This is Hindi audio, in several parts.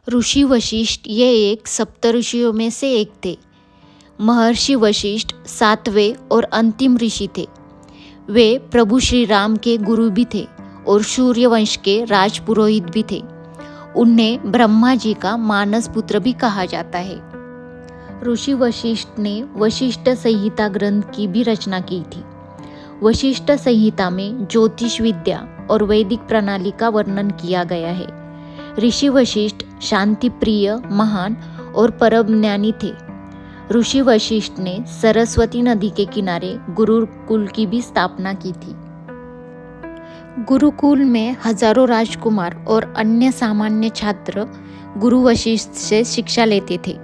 ऋषि वशिष्ठ ये एक सप्तऋषियों में से एक थे। महर्षि वशिष्ठ 7वें और अंतिम ऋषि थे। वे प्रभु श्री राम के गुरु भी थे और सूर्यवंश के राजपुरोहित भी थे। उन्हें ब्रह्मा जी का मानस पुत्र भी कहा जाता है। ऋषि वशिष्ठ ने वशिष्ठ संहिता ग्रंथ की भी रचना की थी। वशिष्ठ संहिता में ज्योतिष विद्या और वैदिक प्रणाली का वर्णन किया गया है। ऋषि वशिष्ठ शांति प्रिय, महान और परम ज्ञानी थे। ऋषि वशिष्ठ ने सरस्वती नदी के किनारे गुरुकुल की भी स्थापना की थी। गुरुकुल में हजारों राजकुमार और अन्य सामान्य छात्र गुरु वशिष्ठ से शिक्षा लेते थे।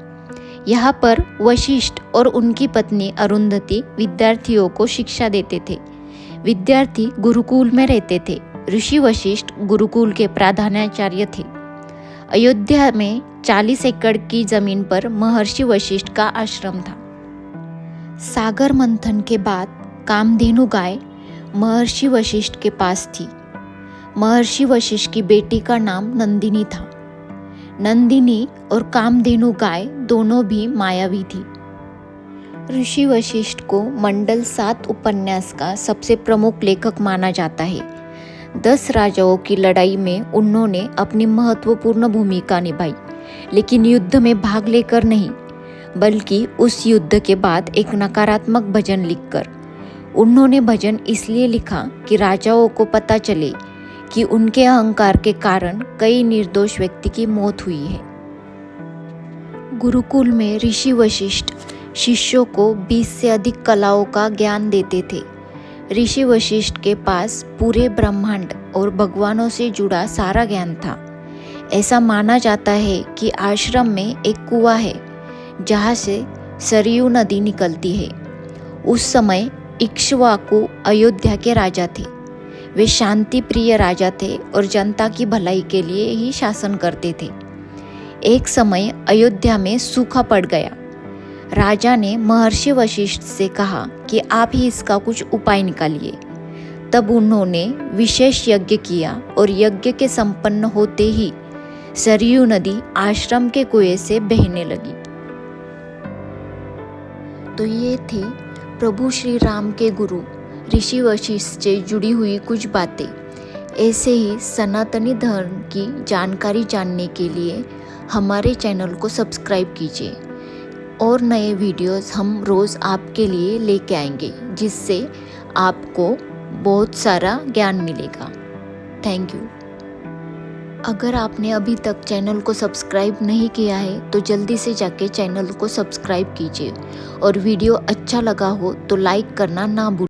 यहाँ पर वशिष्ठ और उनकी पत्नी अरुंधति विद्यार्थियों को शिक्षा देते थे। विद्यार्थी गुरुकुल में रहते थे। ऋषि वशिष्ठ गुरुकुल के प्रधानाचार्य थे। अयोध्या में 40 एकड़ की जमीन पर महर्षि वशिष्ठ का आश्रम था। सागर मंथन के बाद कामधेनु गाय महर्षि वशिष्ठ के पास थी। महर्षि वशिष्ठ की बेटी का नाम नंदिनी था। नंदिनी और कामधेनु गाय दोनों भी मायावी थी। ऋषि वशिष्ठ को मंडल 7 उपन्यास का सबसे प्रमुख लेखक माना जाता है। 10 राजाओं की लड़ाई में उन्होंने अपनी महत्वपूर्ण भूमिका निभाई, लेकिन युद्ध में भाग लेकर नहीं, बल्कि उस युद्ध के बाद एक नकारात्मक भजन लिखकर। उन्होंने भजन इसलिए लिखा कि राजाओं को पता चले कि उनके अहंकार के कारण कई निर्दोष व्यक्ति की मौत हुई है। गुरुकुल में ऋषि वशिष्ठ शिष्यों को 20 से अधिक कलाओं का ज्ञान देते थे। ऋषि वशिष्ठ के पास पूरे ब्रह्मांड और भगवानों से जुड़ा सारा ज्ञान था। ऐसा माना जाता है कि आश्रम में एक कुआं है जहाँ से सरयू नदी निकलती है। उस समय इक्ष्वाकु अयोध्या के राजा थे। वे शांति प्रिय राजा थे और जनता की भलाई के लिए ही शासन करते थे। एक समय अयोध्या में सूखा पड़ गया। राजा ने महर्षि वशिष्ठ से कहा कि आप ही इसका कुछ उपाय निकालिए। तब उन्होंने विशेष यज्ञ किया और यज्ञ के संपन्न होते ही सरयू नदी आश्रम के कुएं से बहने लगी। तो ये थे प्रभु श्री राम के गुरु ऋषि वशिष्ठ से जुड़ी हुई कुछ बातें। ऐसे ही सनातनी धर्म की जानकारी जानने के लिए हमारे चैनल को सब्सक्राइब कीजिए और नए वीडियोस हम रोज़ आपके लिए लेके आएंगे, जिससे आपको बहुत सारा ज्ञान मिलेगा। Thank you. अगर आपने अभी तक चैनल को सब्सक्राइब नहीं किया है तो जल्दी से जाके चैनल को सब्सक्राइब कीजिए और वीडियो अच्छा लगा हो तो लाइक करना ना भूलिए।